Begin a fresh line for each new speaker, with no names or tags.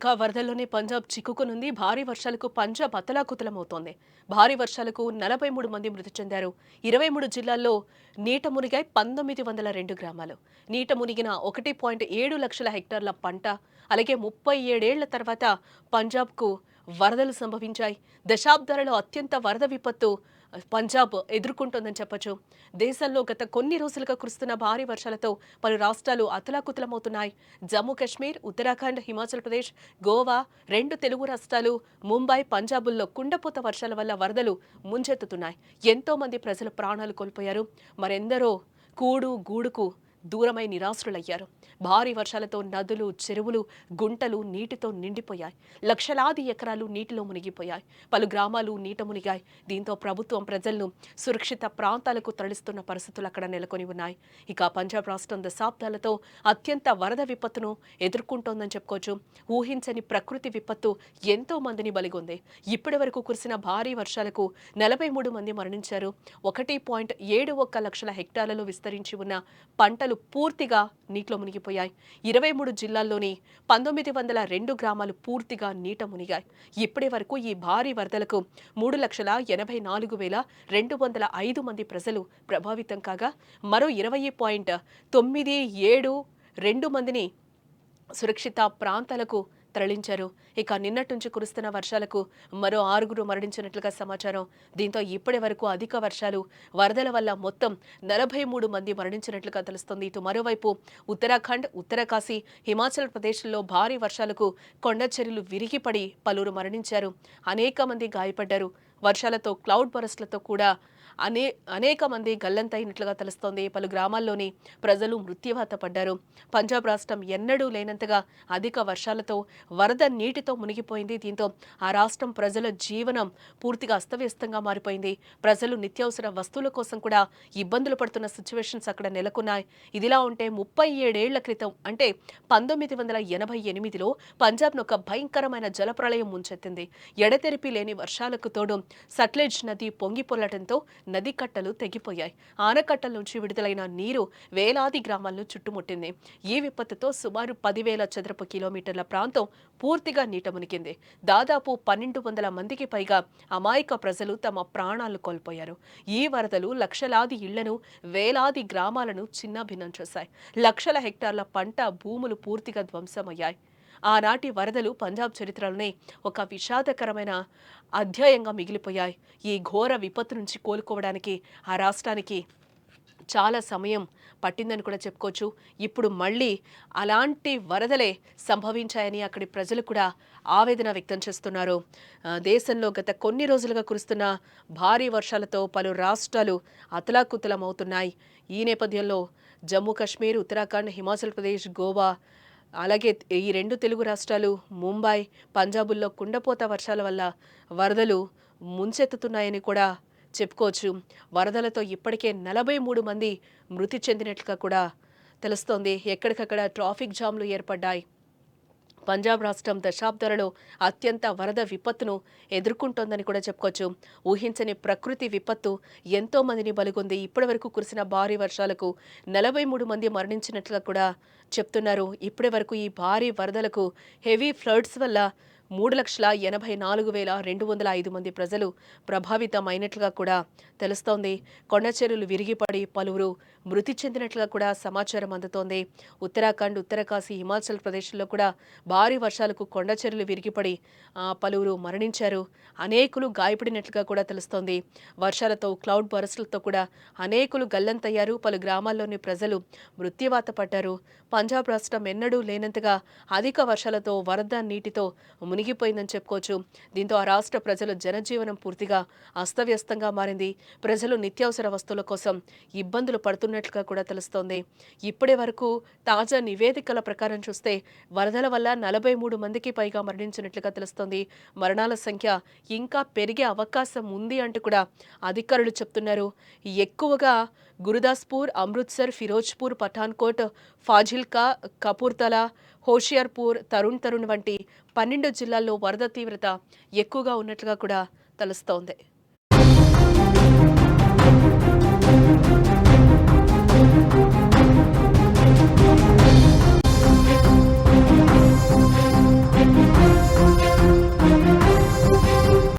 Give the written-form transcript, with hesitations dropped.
ఇంకా వరదల్లోనే పంజాబ్ చిక్కుకునుంది. భారీ వర్షాలకు పంజాబ్ అతలాకుతలమవుతోంది. భారీ వర్షాలకు 43 మంది మృతి చెందారు. 23 జిల్లాల్లో నీట మునిగాయి 1902 గ్రామాలు. నీట మునిగిన 1.7 లక్షల హెక్టార్ల పంట, అలాగే 37 ఏళ్ల తర్వాత పంజాబ్కు వరదలు సంభవించాయి. దశాబ్దాలలో అత్యంత వరద విపత్తు పంజాబ్ ఎదుర్కొంటోందని చెప్పొచ్చు. దేశంలో గత కొన్ని రోజులుగా కురుస్తున్న భారీ వర్షాలతో పలు రాష్ట్రాలు అతలాకుతలమవుతున్నాయి. జమ్మూ కాశ్మీర్, ఉత్తరాఖండ్, హిమాచల్ ప్రదేశ్, గోవా, 2 తెలుగు రాష్ట్రాలు, ముంబై, పంజాబుల్లో కుండపోత వర్షాల వల్ల వరదలు ముంచెత్తుతున్నాయి. ఎంతో మంది ప్రజలు ప్రాణాలు కోల్పోయారు. మరెందరో కూడు గూడుకు దూరమై నిరాశ్రులయ్యారు. భారీ వర్షాలతో నదులు, చెరువులు, గుంటలు నీటితో నిండిపోయాయి. లక్షలాది ఎకరాలు నీటిలో మునిగిపోయాయి. పలు గ్రామాలు నీట మునిగాయి. దీంతో ప్రభుత్వం ప్రజలను సురక్షిత ప్రాంతాలకు తరలిస్తున్న పరిస్థితులు అక్కడ నెలకొని ఉన్నాయి. ఇక పంజాబ్ రాష్ట్రం దశాబ్దాలతో అత్యంత వరద విపత్తును ఎదుర్కొంటోందని చెప్పుకోవచ్చు. ఊహించని ప్రకృతి విపత్తు ఎంతో మందిని బలిగొంది. ఇప్పటి వరకు కురిసిన భారీ వర్షాలకు 43 మంది మరణించారు. 1.71 లక్షల హెక్టార్లలో విస్తరించి ఉన్న పంటలు పూర్తిగా నీటిలో మునిగిపోయాయి. 23 జిల్లాల్లోని 1902 గ్రామాలు పూర్తిగా నీట మునిగాయి. ఇప్పటి వరకు ఈ భారీ వరదలకు 3,84,205 మంది ప్రజలు ప్రభావితం కాగా మరో 20.972 మందిని సురక్షిత ప్రాంతాలకు తరలించారు. ఇక నిన్నటి నుంచి కురుస్తున్న వర్షాలకు మరో 6 మరణించినట్లుగా సమాచారం. దీంతో ఇప్పటి వరకు అధిక వర్షాలు, వరదల వల్ల మొత్తం 43 మంది మరణించినట్లుగా తెలుస్తోంది. ఇటు మరోవైపు ఉత్తరాఖండ్, ఉత్తరకాశీ, హిమాచల్ ప్రదేశ్లో భారీ వర్షాలకు కొండ చర్యలు విరిగిపడి పలువురు మరణించారు. అనేక మంది గాయపడ్డారు. వర్షాలతో క్లౌడ్ బరస్ట్లతో కూడా అనేక మంది గల్లంతైనట్లుగా తెలుస్తోంది. పలు గ్రామాల్లోని ప్రజలు మృత్యువాత పడ్డారు. పంజాబ్ రాష్ట్రం ఎన్నడూ లేనంతగా అధిక వర్షాలతో వరద నీటితో మునిగిపోయింది. దీంతో ఆ రాష్ట్రం ప్రజల జీవనం పూర్తిగా అస్తవ్యస్తంగా మారిపోయింది. ప్రజలు నిత్యావసర వస్తువుల కోసం కూడా ఇబ్బందులు పడుతున్న సిచ్యువేషన్స్ అక్కడ నెలకొన్నాయి. ఇదిలా ఉంటే 37 ఏళ్ల క్రితం అంటే 1988లో పంజాబ్ను ఒక భయంకరమైన జలప్రళయం ముంచెత్తింది. ఎడతెరిపి లేని వర్షాలకు తోడు సట్లెజ్ నది పొంగి పొర్లటంతో నది కట్టలు తెగిపోయాయి. ఆనకట్టల నుంచి విడుదలైన నీరు వేలాది గ్రామాలను చుట్టుముట్టింది. ఈ విపత్తుతో సుమారు 10,000 చదరపు కిలోమీటర్ల ప్రాంతం పూర్తిగా నీట మునిగింది. దాదాపు 1,200 మందికి పైగా అమాయక ప్రజలు తమ ప్రాణాలు కోల్పోయారు. ఈ వరదలు లక్షలాది ఇళ్లను, వేలాది గ్రామాలను చిన్నాభిన్నం చేశాయి. లక్షల హెక్టార్ల పంట భూములు పూర్తిగా ధ్వంసమయ్యాయి. ఆనాటి వరదలు పంజాబ్ చరిత్రలోనే ఒక విషాదకరమైన అధ్యాయంగా మిగిలిపోయాయి. ఈ ఘోర విపత్తు నుంచి కోలుకోవడానికి ఆ రాష్ట్రానికి చాలా సమయం పట్టిందని కూడా చెప్పుకోవచ్చు. ఇప్పుడు మళ్ళీ అలాంటి వరదలే సంభవించాయని అక్కడి ప్రజలు కూడా ఆవేదన వ్యక్తం చేస్తున్నారు. దేశంలో గత కొన్ని రోజులుగా కురుస్తున్న భారీ వర్షాలతో పలు రాష్ట్రాలు అతలాకుతలమవుతున్నాయి. ఈ నేపథ్యంలో జమ్మూ కాశ్మీర్, ఉత్తరాఖండ్, హిమాచల్ ప్రదేశ్, గోవా, అలాగే ఈ 2 తెలుగు రాష్ట్రాలు, ముంబై, పంజాబుల్లో కుండపోత వర్షాల వల్ల వరదలు ముంచెత్తుతున్నాయని కూడా చెప్పుకోవచ్చు. వరదలతో ఇప్పటికే 43 మంది మృతి చెందినట్లుగా కూడా తెలుస్తోంది. ఎక్కడికక్కడ ట్రాఫిక్ జామ్లు ఏర్పడ్డాయి. పంజాబ్ రాష్ట్రం దశాబ్దాలలో అత్యంత వరద విపత్తును ఎదుర్కొంటోందని కూడా చెప్పుకోవచ్చు. ఊహించని ప్రకృతి విపత్తు ఎంతో మందిని బలిగొంది. ఇప్పటి వరకు కురిసిన భారీ వర్షాలకు 43 మంది మరణించినట్లుగా కూడా చెప్తున్నారు. ఇప్పటి వరకు ఈ భారీ వరదలకు హెవీ ఫ్లడ్స్ వల్ల 3,84,205 మంది ప్రజలు ప్రభావితమైనట్లుగా కూడా తెలుస్తోంది. కొండచెరువులు విరిగిపడి పలువురు మృతి చెందినట్లుగా కూడా సమాచారం అందుతోంది. ఉత్తరాఖండ్, ఉత్తరకాశీ, హిమాచల్ ప్రదేశ్లో కూడా భారీ వర్షాలకు కొండచెరువులు విరిగిపడి పలువురు మరణించారు. అనేకులు గాయపడినట్లుగా కూడా తెలుస్తోంది. వర్షాలతో క్లౌడ్ బరస్ట్లతో కూడా అనేకులు గల్లంతయ్యారు. పలు గ్రామాల్లోని ప్రజలు మృత్యువాత పడ్డారు. పంజాబ్ రాష్ట్రం ఎన్నడూ లేనంతగా అధిక వర్షాలతో వరద నీటితో మునిగిపోయిందని చెప్పుకోవచ్చు. దీంతో ఆ రాష్ట్ర ప్రజల జనజీవనం పూర్తిగా అస్తవ్యస్తంగా మారింది. ప్రజలు నిత్యావసర వస్తువుల కోసం ఇబ్బందులు పడుతున్నట్లుగా కూడా తెలుస్తోంది. ఇప్పటి వరకు తాజా నివేదికల ప్రకారం చూస్తే వరదల వల్ల 43 మందికి పైగా మరణించినట్లుగా తెలుస్తోంది. మరణాల సంఖ్య ఇంకా పెరిగే అవకాశం ఉంది అంటూ కూడా అధికారులు చెప్తున్నారు. ఎక్కువగా గురుదాస్పూర్, అమృత్సర్, ఫిరోజ్పూర్, పఠాన్కోట్, ఫాజిల్కా, కపూర్తలా, హోషియార్పూర్, తరుణ్ వంటి 12 జిల్లాల్లో వరద తీవ్రత ఎక్కువగా ఉన్నట్లుగా కూడా తెలుస్తోంది.